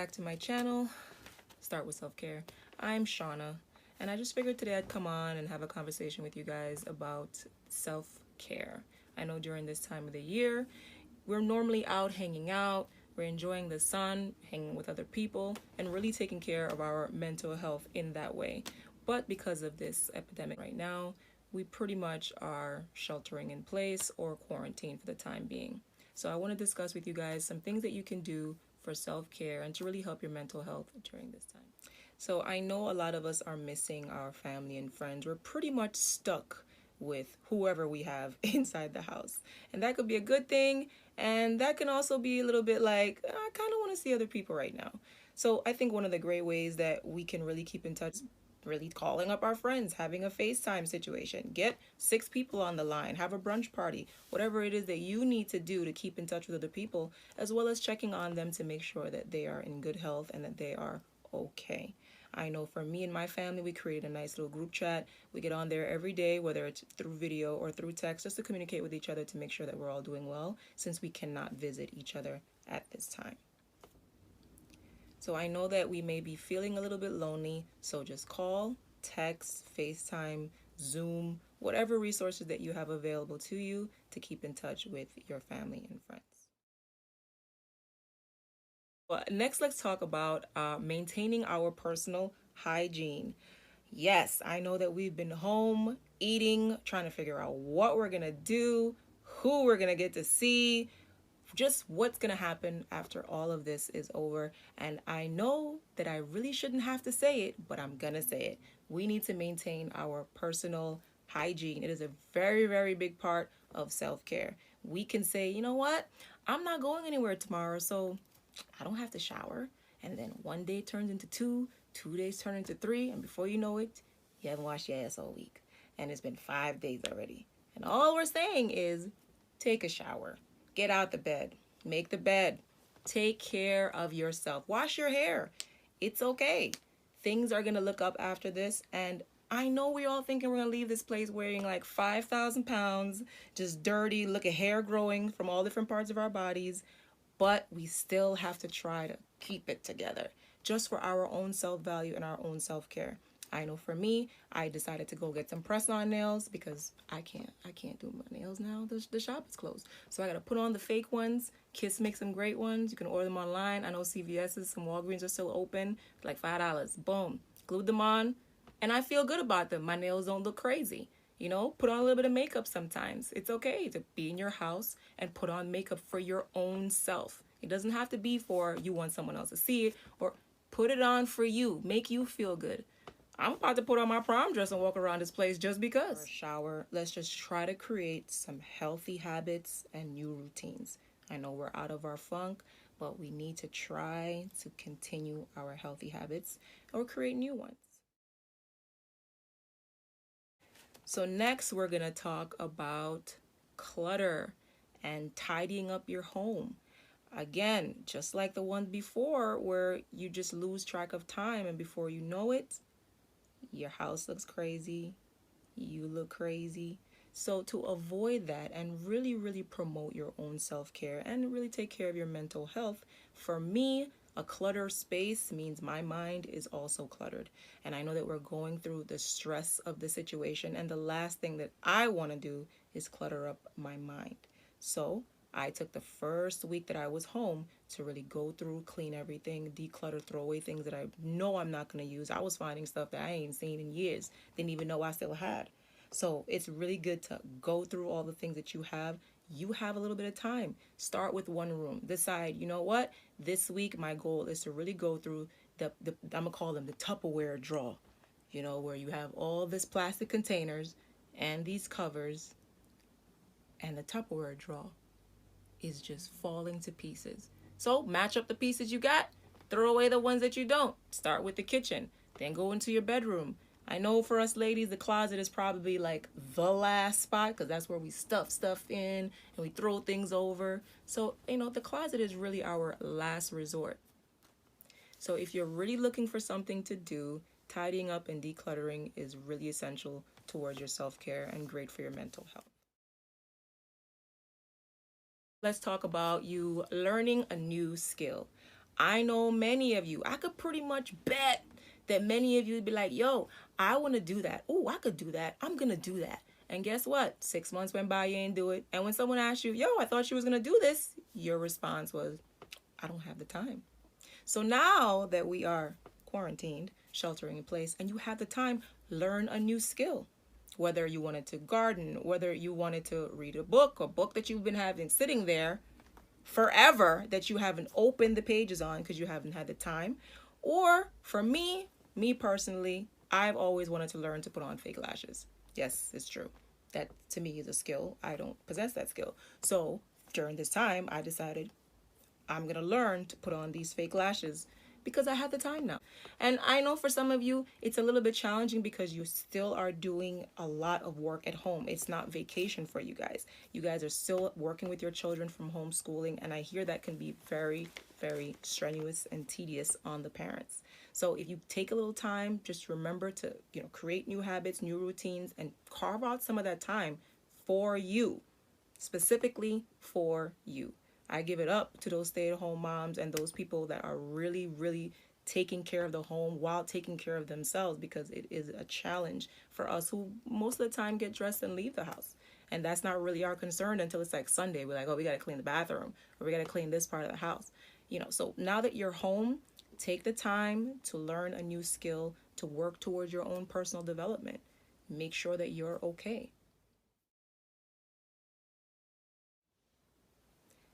back to my channel, Start with Self-Care. I'm Shauna, and I just figured today I'd come on and have a conversation with you guys about self-care. I know during this time of the year, we're normally out hanging out, we're enjoying the sun, hanging with other people, and really taking care of our mental health in that way. But because of this epidemic right now, we pretty much are sheltering in place or quarantined for the time being. So I want to discuss with you guys some things that you can do for self-care and to really help your mental health during this time. So I know a lot of us are missing our family and friends. We're pretty much stuck with whoever we have inside the house. And that could be a good thing, and that can also be a little bit like, I kind of want to see other people right now. So I think one of the great ways that we can really keep in touch, really calling up our friends, having a FaceTime situation, get 6 people on the line, have a brunch party, whatever it is that you need to do to keep in touch with other people, as well as checking on them to make sure that they are in good health and that they are okay. I know for me and my family, we created a nice little group chat. We get on there every day, whether it's through video or through text, just to communicate with each other to make sure that we're all doing well, since we cannot visit each other at this time. So I know that we may be feeling a little bit lonely, so just call, text, FaceTime, Zoom, whatever resources that you have available to you to keep in touch with your family and friends. Well, next, let's talk about maintaining our personal hygiene. Yes, I know that we've been home eating, trying to figure out what we're going to do, who we're going to get to see, just what's going to happen after all of this is over. And I know that I really shouldn't have to say it, but I'm going to say it. We need to maintain our personal hygiene. It is a very, very big part of self-care. We can say, you know what? I'm not going anywhere tomorrow, so I don't have to shower. And then one day turns into 2, 2 days turn into 3, and before you know it, you haven't washed your ass all week. And it's been 5 days already. And all we're saying is take a shower. Get out the bed, make the bed, take care of yourself, wash your hair. It's okay. Things are going to look up after this. And I know we're all thinking we're going to leave this place wearing like 5,000 pounds, just dirty, look at hair growing from all different parts of our bodies. But we still have to try to keep it together just for our own self-value and our own self-care. I know for me, I decided to go get some press-on nails because I can't do my nails now. The shop is closed. So I got to put on the fake ones. Kiss makes some great ones. You can order them online. I know CVS's, some Walgreens are still open for like $5. Boom. Glued them on, and I feel good about them. My nails don't look crazy. You know, put on a little bit of makeup sometimes. It's okay to be in your house and put on makeup for your own self. It doesn't have to be for you want someone else to see it, or put it on for you. Make you feel good. I'm about to put on my prom dress and walk around this place just because. Shower. Let's just try to create some healthy habits and new routines. I know we're out of our funk, but we need to try to continue our healthy habits or create new ones. So next, we're going to talk about clutter and tidying up your home. Again, just like the one before where you just lose track of time, and before you know it, your house looks crazy, you look crazy. So to avoid that and really, really promote your own self-care and really take care of your mental health, for me, a cluttered space means my mind is also cluttered. And I know that we're going through the stress of the situation, and the last thing that I want to do is clutter up my mind. So I took the first week that I was home to really go through, clean everything, declutter, throw away things that I know I'm not going to use. I was finding stuff that I ain't seen in years, didn't even know I still had. So it's really good to go through all the things that you have. You have a little bit of time. Start with one room. Decide, you know what? This week, my goal is to really go through I'm going to call them the Tupperware drawer, you know, where you have all this plastic containers and these covers, and the Tupperware drawer is just falling to pieces. So match up the pieces you got, throw away the ones that you don't. Start with the kitchen, then go into your bedroom. I know for us ladies, the closet is probably like the last spot because that's where we stuff stuff in and we throw things over. So, you know, the closet is really our last resort. So if you're really looking for something to do, tidying up and decluttering is really essential towards your self-care and great for your mental health. Let's talk about you learning a new skill. I know many of you, I could pretty much bet that many of you would be like, yo, I want to do that. Oh, I could do that. I'm going to do that. And guess what? 6 months went by, you ain't do it. And when someone asked you, yo, I thought you was going to do this, your response was, I don't have the time. So now that we are quarantined, sheltering in place, and you have the time, learn a new skill. Whether you wanted to garden, whether you wanted to read a book that you've been having sitting there forever that you haven't opened the pages on because you haven't had the time. Or for me personally, I've always wanted to learn to put on fake lashes. Yes, it's true. That to me is a skill. I don't possess that skill. So during this time, I decided I'm going to learn to put on these fake lashes because I have the time now. And I know for some of you, it's a little bit challenging because you still are doing a lot of work at home. It's not vacation for you guys. You guys are still working with your children from homeschooling. And I hear that can be very, very strenuous and tedious on the parents. So if you take a little time, just remember to, create new habits, new routines, and carve out some of that time for you, specifically for you. I give it up to those stay-at-home moms and those people that are really, really taking care of the home while taking care of themselves, because it is a challenge for us who most of the time get dressed and leave the house. And that's not really our concern until it's like Sunday. We're like, oh, we got to clean the bathroom or we got to clean this part of the house. So now that you're home, take the time to learn a new skill, to work towards your own personal development. Make sure that you're okay.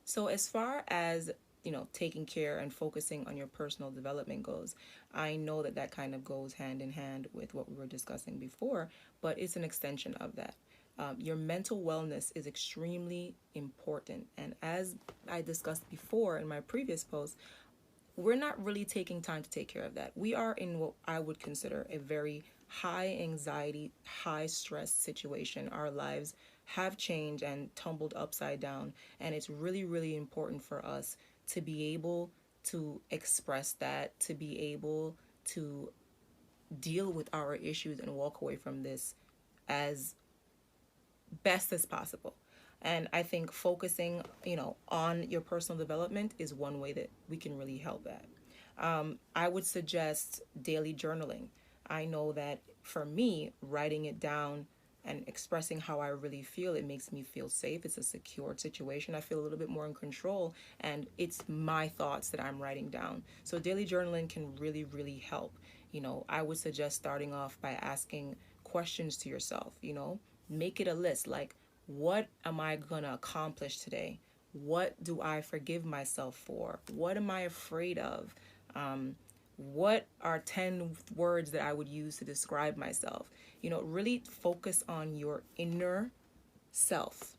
So as far as taking care and focusing on your personal development goes, I know that that kind of goes hand in hand with what we were discussing before, but it's an extension of that. Your mental wellness is extremely important. And as I discussed before in my previous post, we're not really taking time to take care of that. We are in what I would consider a very high anxiety, high stress situation. Our lives have changed and tumbled upside down. And it's really, really important for us to be able to express that, to be able to deal with our issues and walk away from this as best as possible. And I think focusing, on your personal development is one way that we can really help that. I would suggest daily journaling. I know that for me, writing it down and expressing how I really feel, it makes me feel safe. It's a secured situation. I feel a little bit more in control, and it's my thoughts that I'm writing down. So daily journaling can really, really help. I would suggest starting off by asking questions to yourself, make it a list like, what am I gonna accomplish today? What do I forgive myself for? What am I afraid of? What are 10 words that I would use to describe myself? Really focus on your inner self.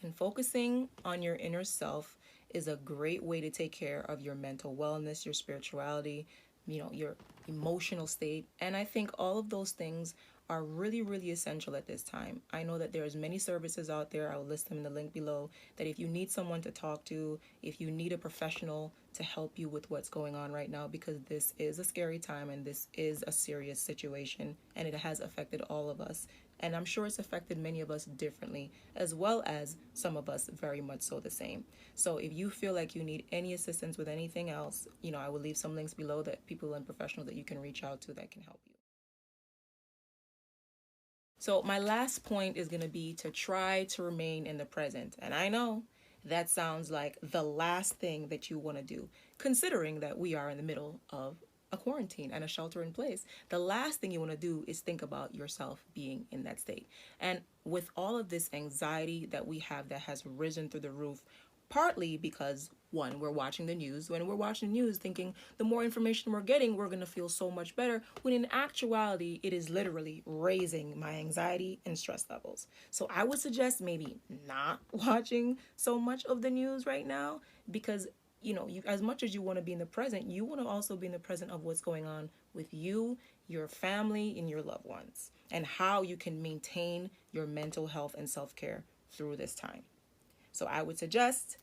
And focusing on your inner self is a great way to take care of your mental wellness, your spirituality, your emotional state. And I think all of those things are really, really essential at this time. I know that there's many services out there. I'll list them in the link below, that if you need someone to talk to, if you need a professional to help you with what's going on right now, because this is a scary time and this is a serious situation and it has affected all of us. And I'm sure it's affected many of us differently, as well as some of us very much so the same. So if you feel like you need any assistance with anything else, I will leave some links below that people and professionals that you can reach out to that can help you. So my last point is going to be to try to remain in the present. And I know that sounds like the last thing that you want to do, considering that we are in the middle of a quarantine and a shelter in place. The last thing you want to do is think about yourself being in that state. And with all of this anxiety that we have that has risen through the roof, partly because one, we're watching the news. When we're watching the news thinking the more information we're getting, we're going to feel so much better, when in actuality it is literally raising my anxiety and stress levels. So I would suggest maybe not watching so much of the news right now, because you, as much as you want to be in the present, you want to also be in the present of what's going on with you, your family, and your loved ones, and how you can maintain your mental health and self-care through this time. So I would suggest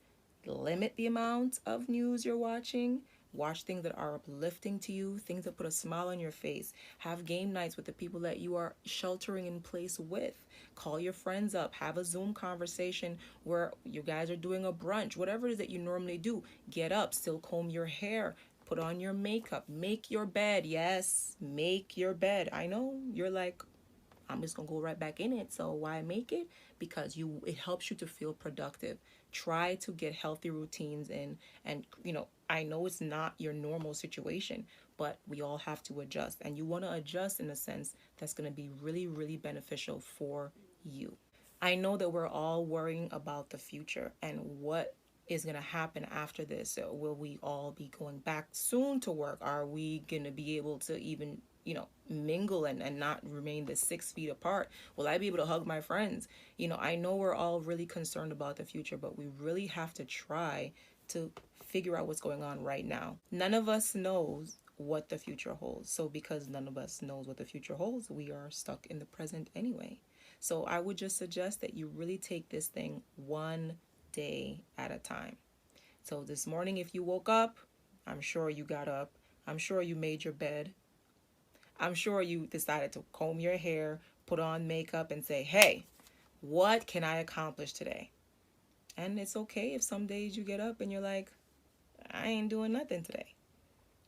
limit the amount of news you're watching, Watch things that are uplifting to you, things that put a smile on your face. Have game nights with the people that you are sheltering in place with. Call your friends up, have a Zoom conversation where you guys are doing a brunch, whatever it is that you normally do. Get up, still comb your hair, put on your makeup, make your bed. Yes, make your bed. I know you're like, I'm just gonna go right back in it. So why make it? Because it helps you to feel productive. Try to get healthy routines in, and I know it's not your normal situation, but we all have to adjust, and you want to adjust in a sense that's going to be really, really beneficial for you. I know that we're all worrying about the future and what is going to happen after this. So will we all be going back soon to work? Are we going to be able to even, mingle and not remain the 6 feet apart? Will I be able to hug my friends? I know we're all really concerned about the future, but we really have to try to figure out what's going on right now. None of us knows what the future holds. So because none of us knows what the future holds, we are stuck in the present anyway. So I would just suggest that you really take this thing one day at a time. So this morning, if you woke up, I'm sure you got up. I'm sure you made your bed. I'm sure you decided to comb your hair, put on makeup, and say, hey, what can I accomplish today? And it's okay if some days you get up and you're like, I ain't doing nothing today.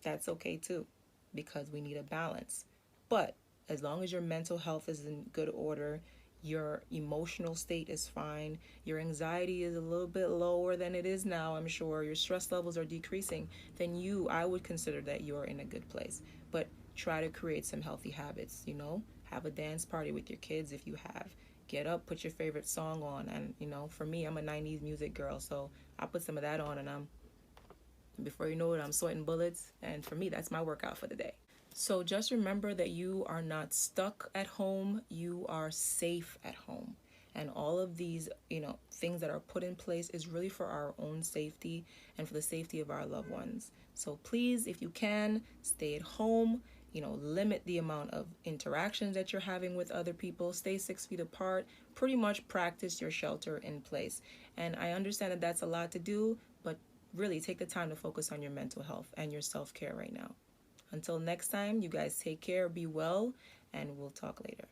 That's okay too, because we need a balance. But as long as your mental health is in good order, your emotional state is fine, your anxiety is a little bit lower than it is now, I'm sure, your stress levels are decreasing, then I would consider that you're in a good place. But try to create some healthy habits, have a dance party with your kids if you have. Get up, put your favorite song on, and for me, I'm a 90s music girl, so I put some of that on, and before you know it, I'm sweating bullets, and for me, that's my workout for the day. So just remember that you are not stuck at home, you are safe at home. And all of these, things that are put in place is really for our own safety and for the safety of our loved ones. So please, if you can, stay at home, limit the amount of interactions that you're having with other people, stay 6 feet apart, pretty much practice your shelter in place. And I understand that that's a lot to do, but really take the time to focus on your mental health and your self-care right now. Until next time, you guys take care, be well, and we'll talk later.